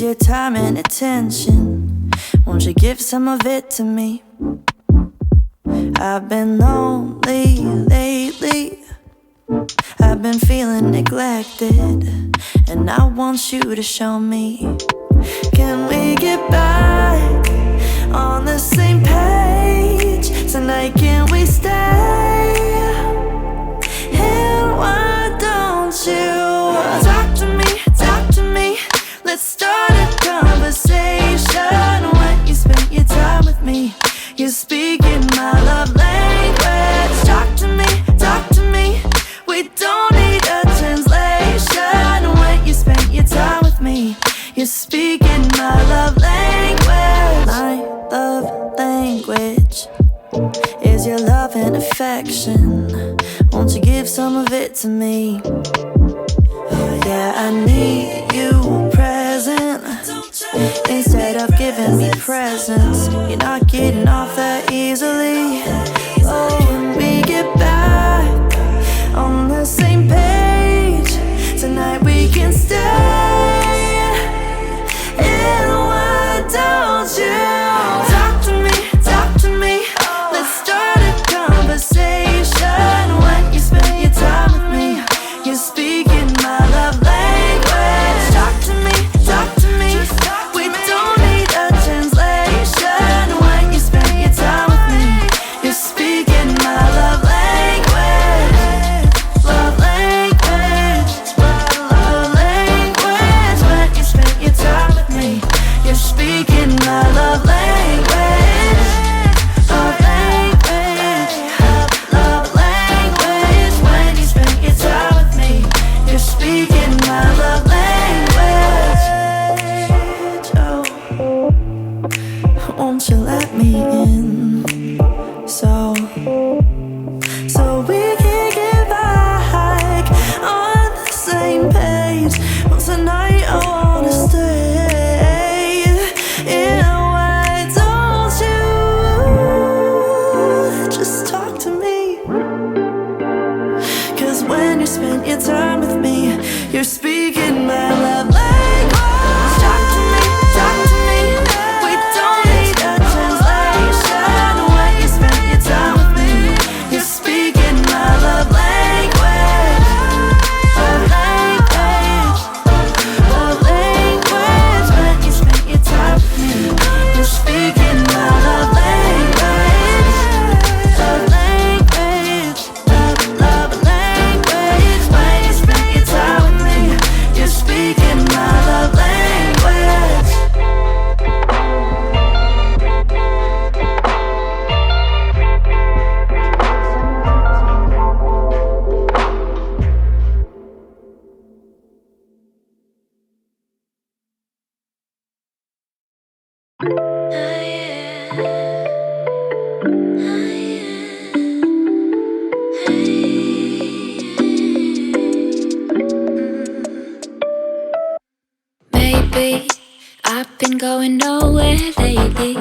your time and attention. Won't you give some of it to me? I've been lonely lately. I've been feeling neglected, and I want you to show me. Can we get back on the same page? Tonight can we stay? And why don't you talk to me? Let's start a conversation. When you spend your time with me, you're speaking my love language. Talk to me. We don't need a translation. When you spend your time with me, you're speaking my love language. My love language is your love and affection. Won't you give some of it to me? Yeah, I need you present. Instead of giving me presents, you're not getting off that easily. Oh, when we get back on the same page, tonight we can stay. And why don't you talk to me? Let's start a conversation. When you spend your time with me, you're speaking my love language. Talk to me. We don't need a translation. When you spend your time with me, you're speaking my love language. Love language. Love language. When you spend your time with me, you're speaking my love language. Love language. Love language. When you spend your time with me, you're speaking my love language. Oh, won't you let me in? So we can get back on the same page. Well, tonight I wanna stay. And why don't you just talk to me? 'Cause when you spend your time with me, you're speaking my love language. Talk to me. We don't need a translation. When you spend your time with me, you're speaking my love language. Love language. Love language. When you spend your time with me, you're speaking my love language. Love language. Love language. When you spend your time with me, you're speaking my love language. Maybe I've been going nowhere lately.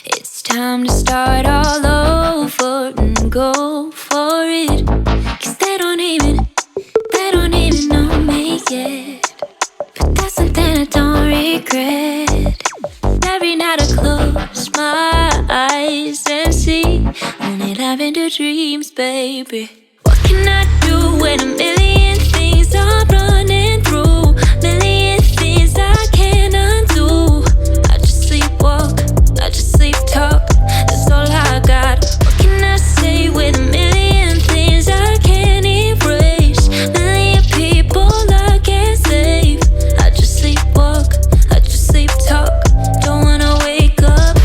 It's time to start all over and go for it. 'Cause they don't even know me yet. But that's something I don't regret. Every night I close my eyes and see only lavender dreams, baby. What can I do when a million things are running through? Million things I can't undo. I just sleepwalk, I just sleep talk. That's all I got. What can I say with a million things I can't erase? Million people I can't save. I just sleepwalk, I just sleep talk. Don't wanna wake up.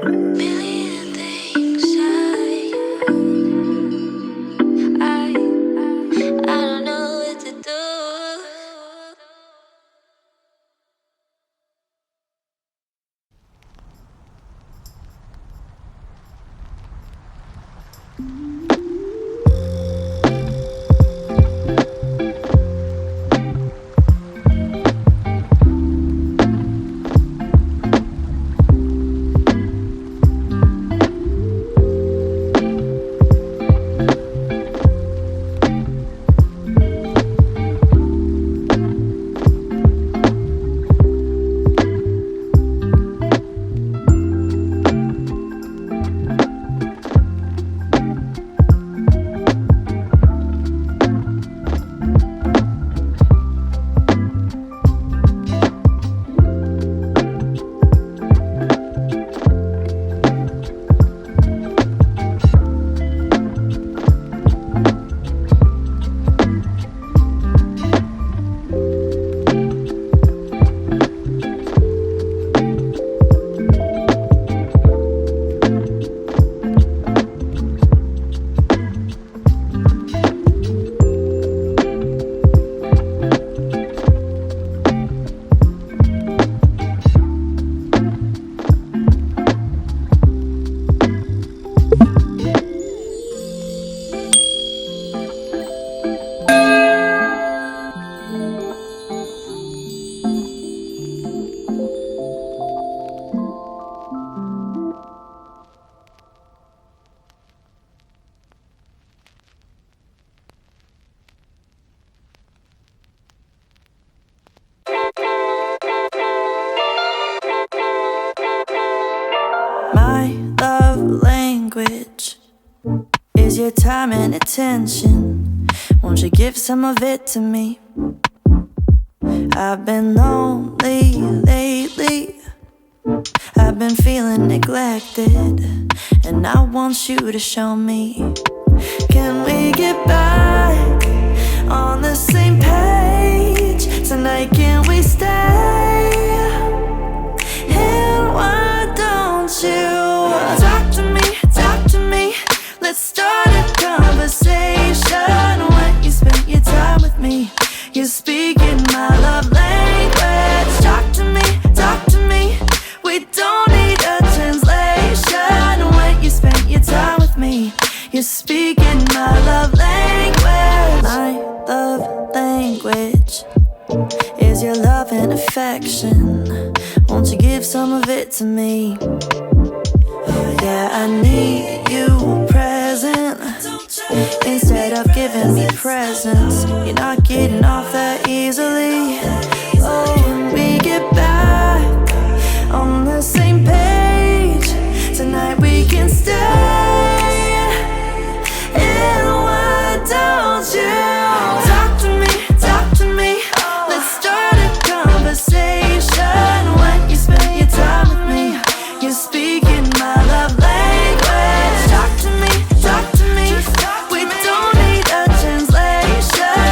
Million things I don't know what to do. My love language is your time and attention. Won't you give some of it to me? I've been lonely lately. I've been feeling neglected, and I want you to show me. Can we get back on the same page tonight? Can we stay? And why don't you talk to me? Let's start a conversation. When you spend your time with me, you're speaking my love language. Talk to me. We don't need a translation. When you spend your time with me, you're speaking my love language. My love language is your love and affection. Won't you give some of it to me? Yeah, I need you present instead of giving me presents. You're not getting off that easily. Oh, can we get back on the same page tonight? We can stay. And why don't you talk to me? Let's start a conversation. When you spend your time with me, you're speaking my love language. Talk to me. We don't need a translation.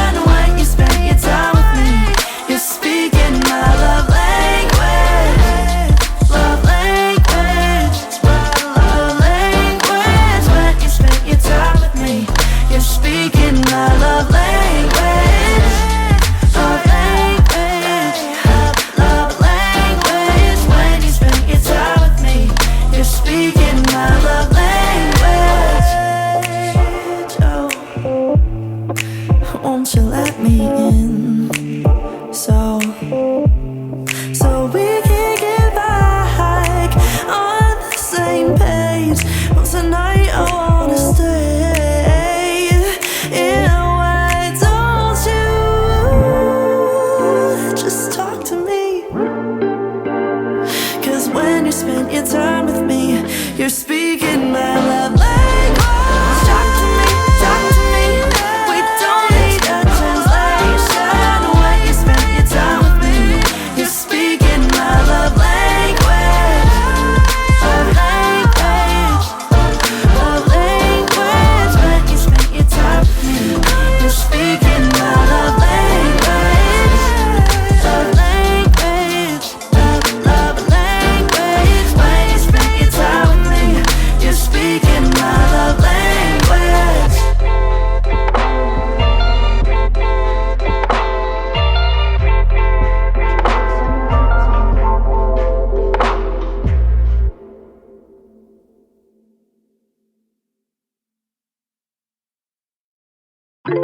Maybe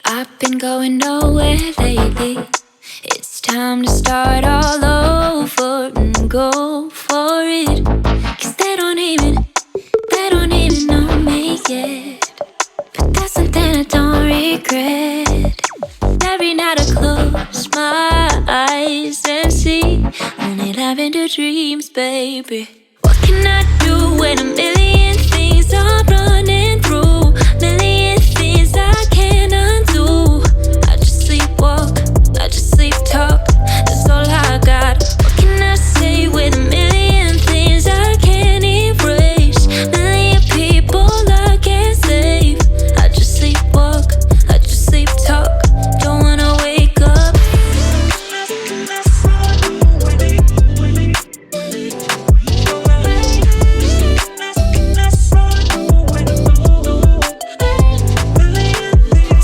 I've been going nowhere lately. It's time to start all over and go for it. 'Cause they don't even know me yet. But that's something I don't regret. Every night I close my eyes and see only lavender dreams, baby. What can I do when a million things are running through? Million things I can't undo. I just sleepwalk, I just sleep talk. That's all I got. What can I say with a million things I can't erase? Million people I can't save. I just sleepwalk, I just sleep talk. Don't wanna wake up.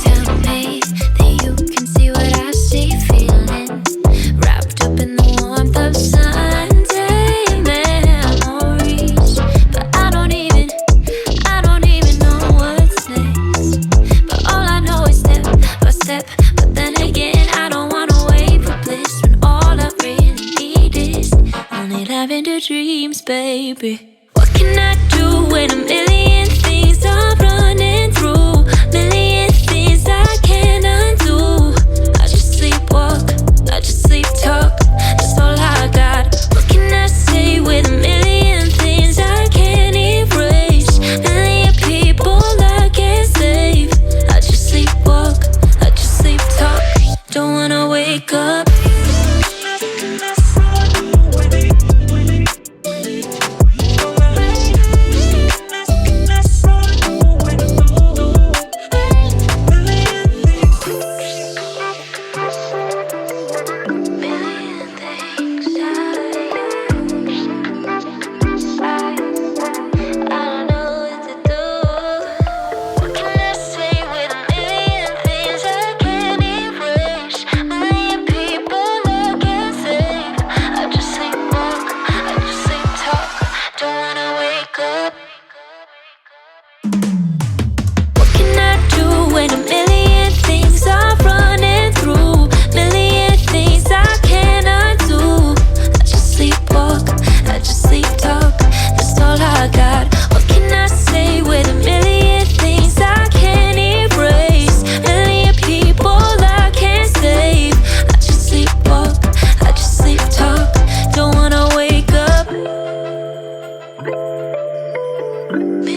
Tell me that you can see what I see, feeling wrapped up in the warmth of Sunday memories. But I don't even know what's next. But all I know is step by step. But then again, I don't wanna wait for bliss when all I really need is only lavender dreams, baby.